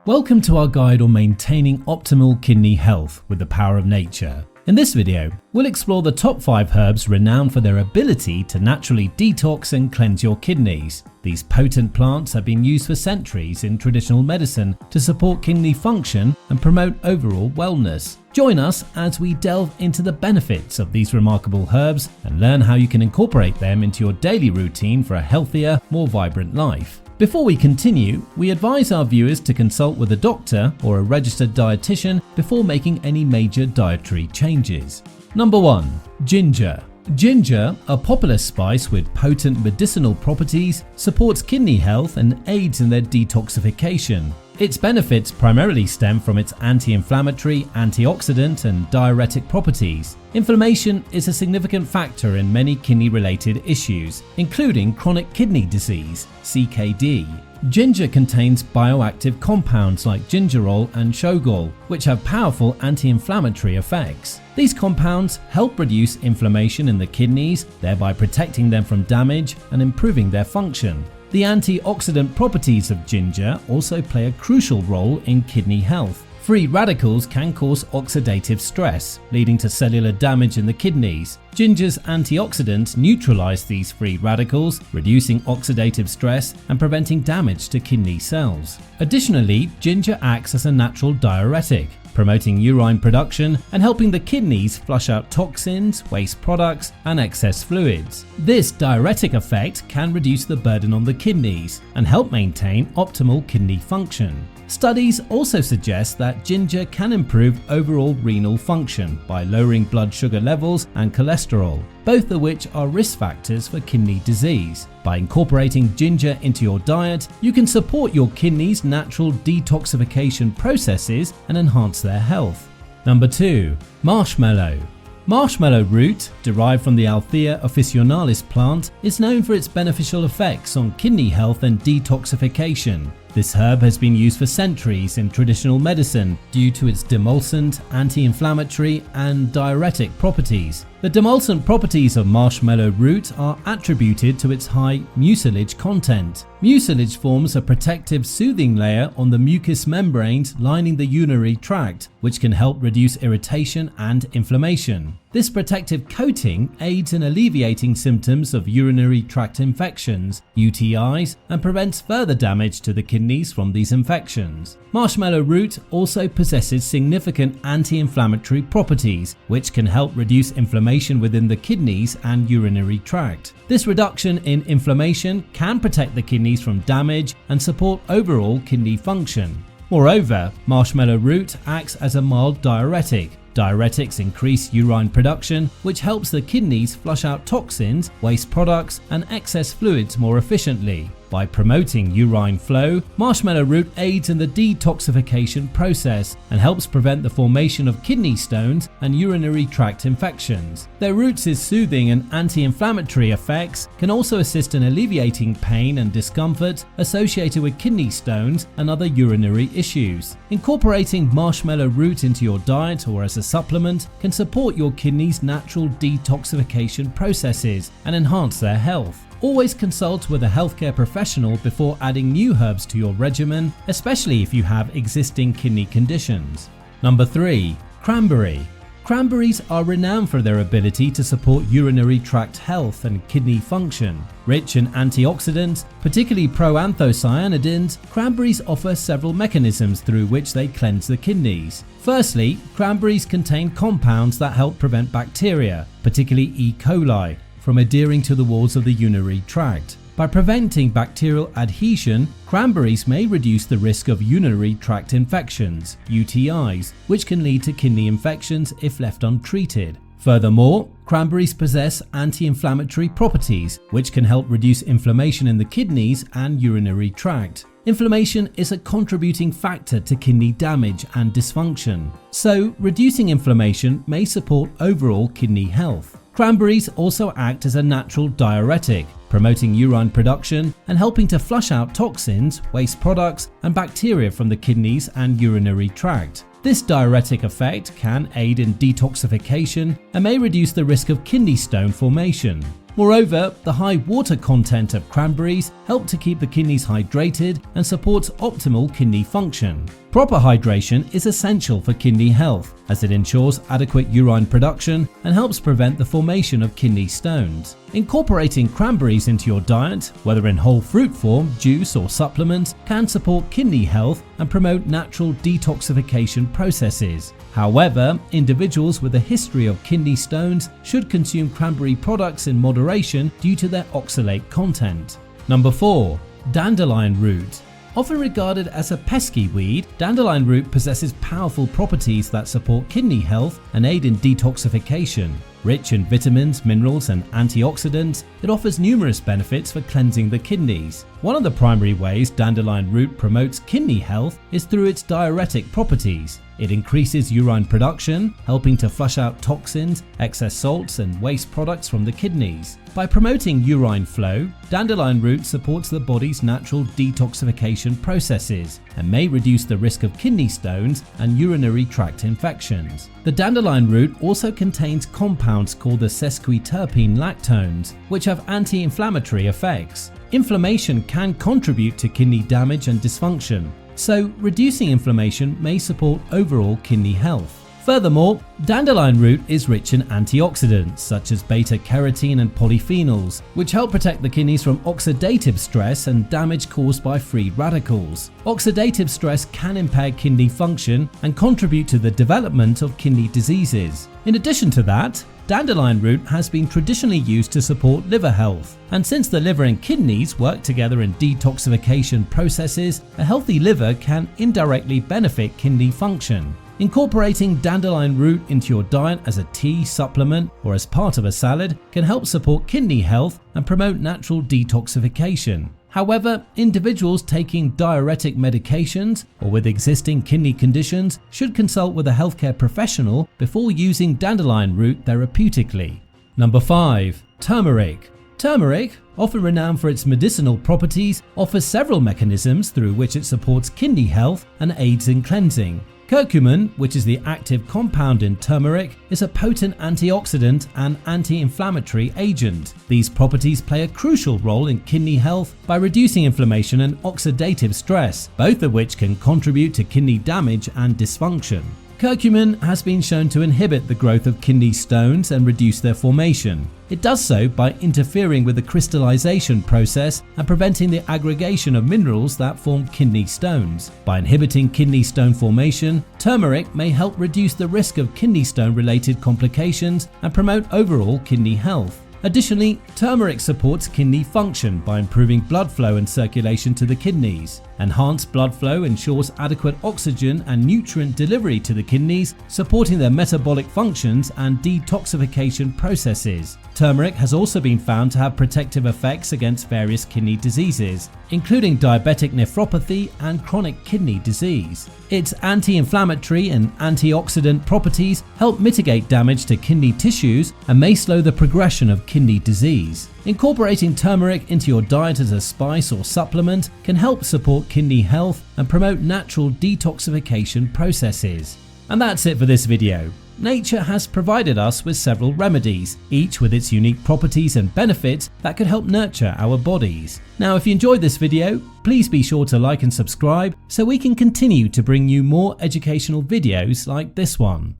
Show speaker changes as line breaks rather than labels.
Welcome to our guide on maintaining optimal kidney health with the power of nature. In this video, we'll explore the top 5 herbs renowned for their ability to naturally detox and cleanse your kidneys. These potent plants have been used for centuries in traditional medicine to support kidney function and promote overall wellness. Join us as we delve into the benefits of these remarkable herbs and learn how you can incorporate them into your daily routine for a healthier, more vibrant life. Before we continue, we advise our viewers to consult with a doctor or a registered dietitian before making any major dietary changes. Number 1. Ginger. Ginger, a popular spice with potent medicinal properties, supports kidney health and aids in their detoxification. Its benefits primarily stem from its anti-inflammatory, antioxidant and diuretic properties. Inflammation is a significant factor in many kidney-related issues, including chronic kidney disease, CKD. Ginger contains bioactive compounds like gingerol and shogol, which have powerful anti-inflammatory effects. These compounds help reduce inflammation in the kidneys, thereby protecting them from damage and improving their function. The antioxidant properties of ginger also play a crucial role in kidney health. Free radicals can cause oxidative stress, leading to cellular damage in the kidneys. Ginger's antioxidants neutralize these free radicals, reducing oxidative stress and preventing damage to kidney cells. Additionally, ginger acts as a natural diuretic, promoting urine production and helping the kidneys flush out toxins, waste products, and excess fluids. This diuretic effect can reduce the burden on the kidneys and help maintain optimal kidney function. Studies also suggest that ginger can improve overall renal function by lowering blood sugar levels and cholesterol, both of which are risk factors for kidney disease. By incorporating ginger into your diet, you can support your kidneys' natural detoxification processes and enhance their health. Number 2. Marshmallow. Marshmallow root, derived from the Althea officinalis plant, is known for its beneficial effects on kidney health and detoxification. This herb has been used for centuries in traditional medicine due to its demulcent, anti-inflammatory, and diuretic properties. The demulcent properties of marshmallow root are attributed to its high mucilage content. Mucilage forms a protective soothing layer on the mucous membranes lining the urinary tract, which can help reduce irritation and inflammation. This protective coating aids in alleviating symptoms of urinary tract infections, UTIs, and prevents further damage to the kidneys from these infections. Marshmallow root also possesses significant anti-inflammatory properties, which can help reduce inflammation within the kidneys and urinary tract. This reduction in inflammation can protect the kidneys from damage and support overall kidney function. Moreover, marshmallow root acts as a mild diuretic. Diuretics increase urine production, which helps the kidneys flush out toxins, waste products, and excess fluids more efficiently. By promoting urine flow, marshmallow root aids in the detoxification process and helps prevent the formation of kidney stones and urinary tract infections. Their roots' soothing and anti-inflammatory effects can also assist in alleviating pain and discomfort associated with kidney stones and other urinary issues. Incorporating marshmallow root into your diet or as a supplement can support your kidneys' natural detoxification processes and enhance their health. Always consult with a healthcare professional before adding new herbs to your regimen, especially if you have existing kidney conditions. Number 3. Cranberry. Cranberries are renowned for their ability to support urinary tract health and kidney function. Rich in antioxidants, particularly proanthocyanidins, cranberries offer several mechanisms through which they cleanse the kidneys. Firstly, cranberries contain compounds that help prevent bacteria, particularly E. coli, from adhering to the walls of the urinary tract. By preventing bacterial adhesion, cranberries may reduce the risk of urinary tract infections, UTIs, which can lead to kidney infections if left untreated. Furthermore, cranberries possess anti-inflammatory properties, which can help reduce inflammation in the kidneys and urinary tract. Inflammation is a contributing factor to kidney damage and dysfunction, so reducing inflammation may support overall kidney health. Cranberries also act as a natural diuretic, promoting urine production and helping to flush out toxins, waste products, and bacteria from the kidneys and urinary tract. This diuretic effect can aid in detoxification and may reduce the risk of kidney stone formation. Moreover, the high water content of cranberries help to keep the kidneys hydrated and supports optimal kidney function. Proper hydration is essential for kidney health as it ensures adequate urine production and helps prevent the formation of kidney stones. Incorporating cranberries into your diet, whether in whole fruit form, juice or supplement, can support kidney health and promote natural detoxification processes. However, individuals with a history of kidney stones should consume cranberry products in moderation due to their oxalate content. Number 4. Dandelion root. Often regarded as a pesky weed, dandelion root possesses powerful properties that support kidney health and aid in detoxification. Rich in vitamins, minerals and antioxidants, it offers numerous benefits for cleansing the kidneys. One of the primary ways dandelion root promotes kidney health is through its diuretic properties. It increases urine production, helping to flush out toxins, excess salts and waste products from the kidneys. By promoting urine flow, dandelion root supports the body's natural detoxification processes and may reduce the risk of kidney stones and urinary tract infections. The dandelion root also contains compounds called the sesquiterpene lactones, which have anti-inflammatory effects. Inflammation can contribute to kidney damage and dysfunction, so reducing inflammation may support overall kidney health. Furthermore, dandelion root is rich in antioxidants such as beta-carotene and polyphenols, which help protect the kidneys from oxidative stress and damage caused by free radicals. Oxidative stress can impair kidney function and contribute to the development of kidney diseases. In addition to that, dandelion root has been traditionally used to support liver health, and since the liver and kidneys work together in detoxification processes, a healthy liver can indirectly benefit kidney function. Incorporating dandelion root into your diet as a tea, supplement, or as part of a salad can help support kidney health and promote natural detoxification. However, individuals taking diuretic medications or with existing kidney conditions should consult with a healthcare professional before using dandelion root therapeutically. Number 5. Turmeric. Turmeric, often renowned for its medicinal properties, offers several mechanisms through which it supports kidney health and aids in cleansing. Curcumin, which is the active compound in turmeric, is a potent antioxidant and anti-inflammatory agent. These properties play a crucial role in kidney health by reducing inflammation and oxidative stress, both of which can contribute to kidney damage and dysfunction. Curcumin has been shown to inhibit the growth of kidney stones and reduce their formation. It does so by interfering with the crystallization process and preventing the aggregation of minerals that form kidney stones. By inhibiting kidney stone formation, turmeric may help reduce the risk of kidney stone-related complications and promote overall kidney health. Additionally, turmeric supports kidney function by improving blood flow and circulation to the kidneys. Enhanced blood flow ensures adequate oxygen and nutrient delivery to the kidneys, supporting their metabolic functions and detoxification processes. Turmeric has also been found to have protective effects against various kidney diseases, including diabetic nephropathy and chronic kidney disease. Its anti-inflammatory and antioxidant properties help mitigate damage to kidney tissues and may slow the progression of kidney disease. Incorporating turmeric into your diet as a spice or supplement can help support kidney health and promote natural detoxification processes. And that's it for this video. Nature has provided us with several remedies, each with its unique properties and benefits that could help nurture our bodies. Now, if you enjoyed this video, please be sure to like and subscribe so we can continue to bring you more educational videos like this one.